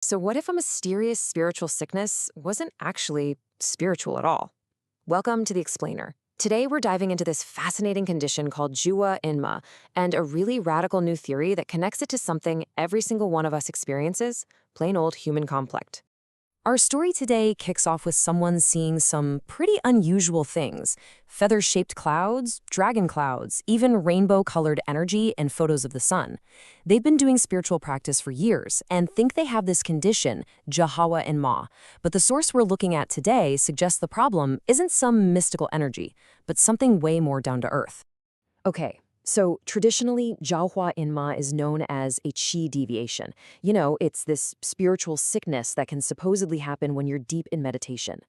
So, what if a mysterious spiritual sickness wasn't actually spiritual at all? Welcome to The Explainer. Today, we're diving into this fascinating condition called Jua Inma and a really radical new theory that connects it to something every single one of us experiences plain old human conflict. Our story today kicks off with someone seeing some pretty unusual things: feather-shaped clouds, dragon clouds, even rainbow-colored energy and photos of the sun. They've been doing spiritual practice for years and think they have this condition, Jahawa and Ma. But the source we're looking at today suggests the problem isn't some mystical energy, but something way more down to earth. Okay, so traditionally, Jiahua Inma is known as a qi deviation. It's this spiritual sickness that can supposedly happen when you're deep in meditation.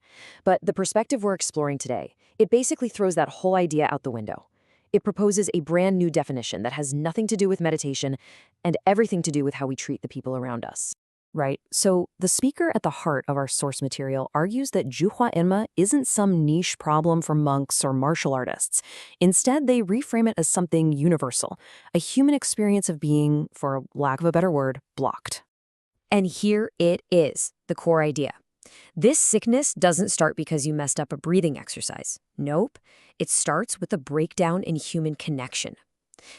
But the perspective we're exploring today, it basically throws that whole idea out the window. It proposes a brand new definition that has nothing to do with meditation and everything to do with how we treat the people around us. Right. So the speaker at the heart of our source material argues that Juhua Enma isn't some niche problem for monks or martial artists. Instead, they reframe it as something universal, a human experience of being, for lack of a better word, blocked. And here it is, the core idea. This sickness doesn't start because you messed up a breathing exercise. Nope. It starts with a breakdown in human connection.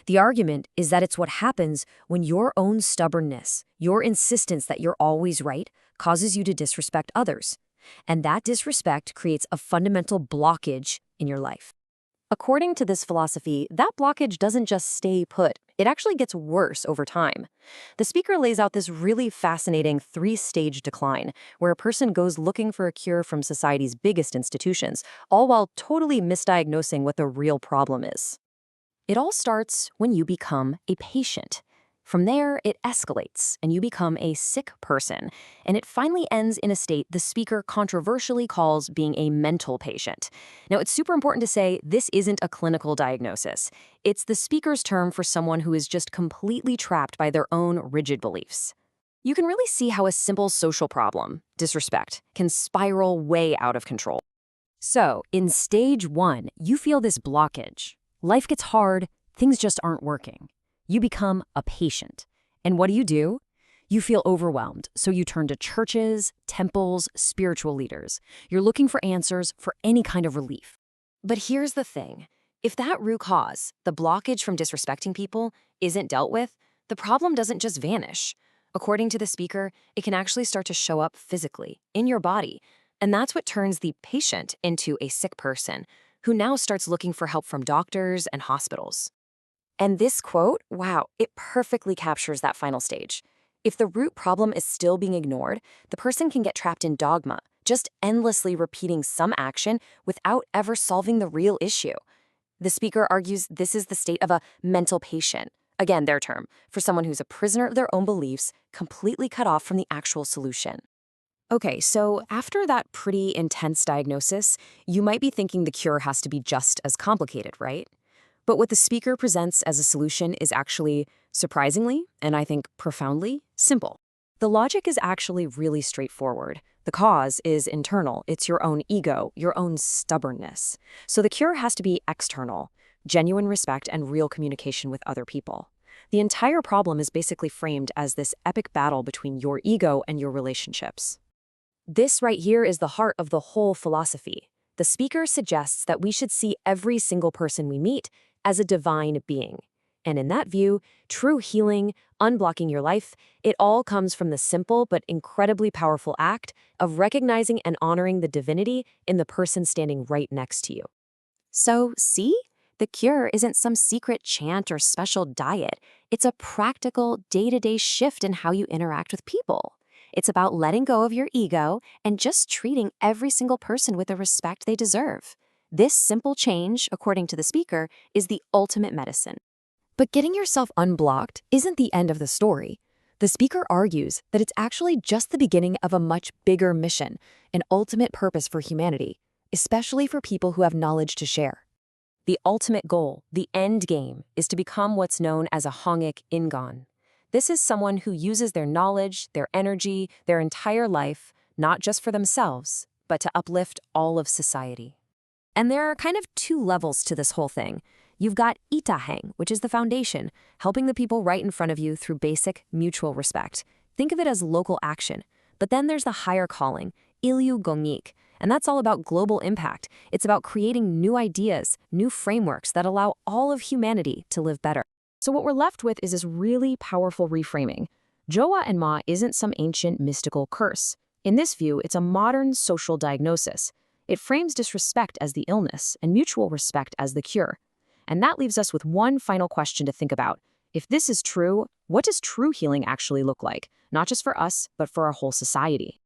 The argument is that it's what happens when your own stubbornness, your insistence that you're always right, causes you to disrespect others. And that disrespect creates a fundamental blockage in your life. According to this philosophy, that blockage doesn't just stay put. It actually gets worse over time. The speaker lays out this really fascinating three-stage decline, where a person goes looking for a cure from society's biggest institutions, all while totally misdiagnosing what the real problem is. It all starts when you become a patient. From there, it escalates, and you become a sick person, and it finally ends in a state the speaker controversially calls being a mental patient. Now, it's super important to say this isn't a clinical diagnosis. It's the speaker's term for someone who is just completely trapped by their own rigid beliefs. You can really see how a simple social problem, disrespect, can spiral way out of control. So, in stage 1, you feel this blockage. Life gets hard, things just aren't working. You become a patient. And what do? You feel overwhelmed, so you turn to churches, temples, spiritual leaders. You're looking for answers, for any kind of relief. But here's the thing. If that root cause, the blockage from disrespecting people, isn't dealt with, the problem doesn't just vanish. According to the speaker, it can actually start to show up physically, in your body. And that's what turns the patient into a sick person, who now starts looking for help from doctors and hospitals. And this quote, wow, it perfectly captures that final stage. If the root problem is still being ignored, the person can get trapped in dogma, just endlessly repeating some action without ever solving the real issue. The speaker argues this is the state of a mental patient, again, their term, for someone who's a prisoner of their own beliefs, completely cut off from the actual solution. Okay, so after that pretty intense diagnosis, you might be thinking the cure has to be just as complicated, right? But what the speaker presents as a solution is actually, surprisingly, and I think profoundly, simple. The logic is actually really straightforward. The cause is internal. It's your own ego, your own stubbornness. So the cure has to be external, genuine respect and real communication with other people. The entire problem is basically framed as this epic battle between your ego and your relationships. This right here is the heart of the whole philosophy. The speaker suggests that we should see every single person we meet as a divine being. And in that view, true healing, unblocking your life, it all comes from the simple but incredibly powerful act of recognizing and honoring the divinity in the person standing right next to you. So, see? The cure isn't some secret chant or special diet. It's a practical, day-to-day shift in how you interact with people. It's about letting go of your ego and just treating every single person with the respect they deserve. This simple change, according to the speaker, is the ultimate medicine. But getting yourself unblocked isn't the end of the story. The speaker argues that it's actually just the beginning of a much bigger mission, an ultimate purpose for humanity, especially for people who have knowledge to share. The ultimate goal, the end game, is to become what's known as a Hongik Ingon. This is someone who uses their knowledge, their energy, their entire life, not just for themselves, but to uplift all of society. And there are kind of two levels to this whole thing. You've got Itahang, which is the foundation, helping the people right in front of you through basic mutual respect. Think of it as local action. But then there's the higher calling, Ilyu Gongik, and that's all about global impact. It's about creating new ideas, new frameworks that allow all of humanity to live better. So what we're left with is this really powerful reframing. Jowa and Ma isn't some ancient mystical curse. In this view, it's a modern social diagnosis. It frames disrespect as the illness and mutual respect as the cure. And that leaves us with one final question to think about. If this is true, what does true healing actually look like? Not just for us, but for our whole society.